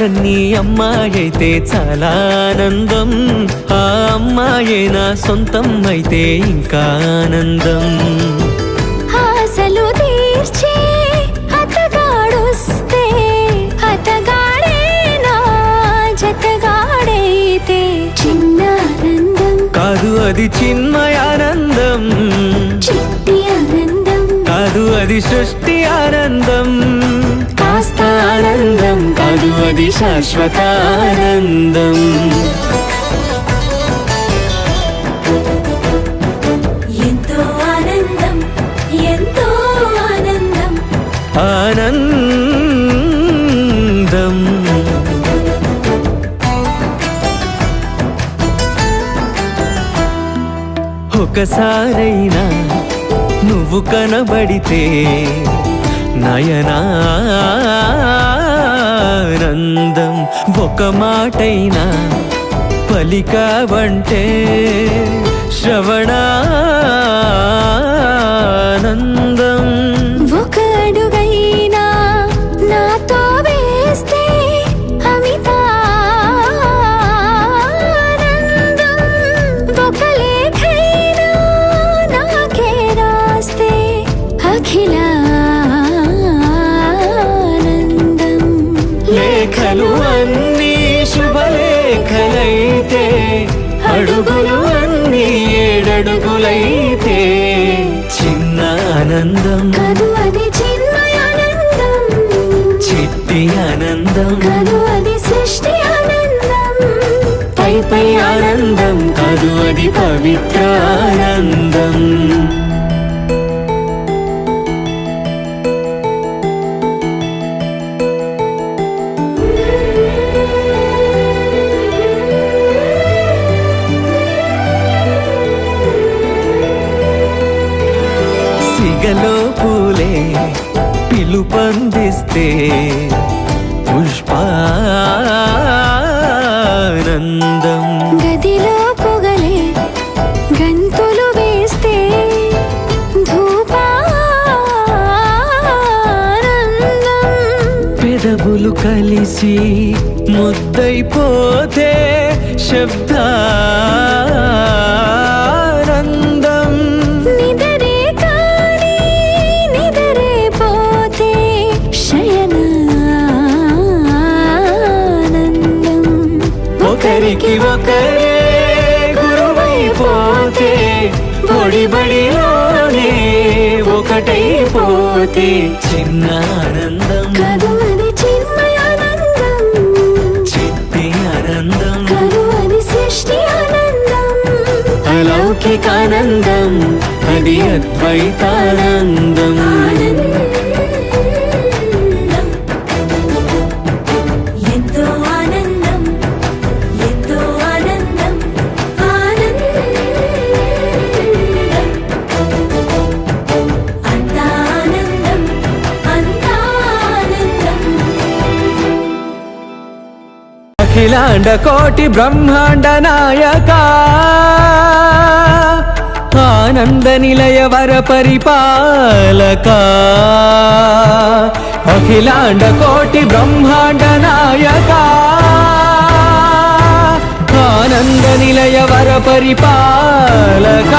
కన్నీ అమ్మాయైతే చాలా ఆనందం, ఆ అమ్మాయే నా సొంతం అయితే ఇంకా ఆనందం. ఆశలు తీర్చే అతగాడొస్తే అతగాడే నా జతగాడైతే చిన్న ఆనందం కాదు అది చిన్మయానందం, చిట్టి ఆనందం కాదు అది సృష్టి ఆనందం, కాస్త ఆనందం కాదు అది శాశ్వత ఆనందం. ఎంతో ఆనందం ఎంతో ఆనందం ఆనందం. ఒకసారైనా నువ్వు కనబడితే నయనానందం, ఒక మాటైనా పలికావంటే శ్రవణానందం. ఒక అడుగైనా నాతో వేస్తే అమితానందం, ఒక లేఖైనా నాకే రాస్తే అఖిలానందం. లేఖలు అన్నీ శుభలేఖలైతే, అడుగులు అన్నీ 7 అడుగులైతే చిన్న ఆనందం కదు అది చిన్మయానందం, చిట్టి ఆనందం కదు అది సృష్టి ఆనందం, పై పై ఆనందం కాదు అది పవిత్ర ఆనందం. సిగలో పూలే పిలుపందిస్తే పుష్పానందం, గదిలో పొగలే గంతులు వేస్తే ధూపానందం, పెదవులు కలిసి ముద్దైపోతే శబ్దానందం, నిదరే కాని నిదరే పోతే శయనానందం, ఒకరికి ఒకరే గురువైపోతే బడిలోనే ఒకటైపోతే చిన్న ఆనందం, కదు అది చిన్మయానందం, చిట్టి ఆనందం, కదు అది సృష్టి ఆనందం, అలౌకికానందం అది అద్వైతానందం. ఎంతో ఆనందం ఎంతో ఆనందం ఆనందం, అంతా ఆనందం అంతా ఆనందం. అఖిలాండ కోటి బ్రహ్మాండ నాయక, ఆనంద నిలయ వర పరిపాలక, అఖిలాండ కోటి బ్రహ్మాండ నాయక, ఆనంద నిలయ వర పరిపాలక.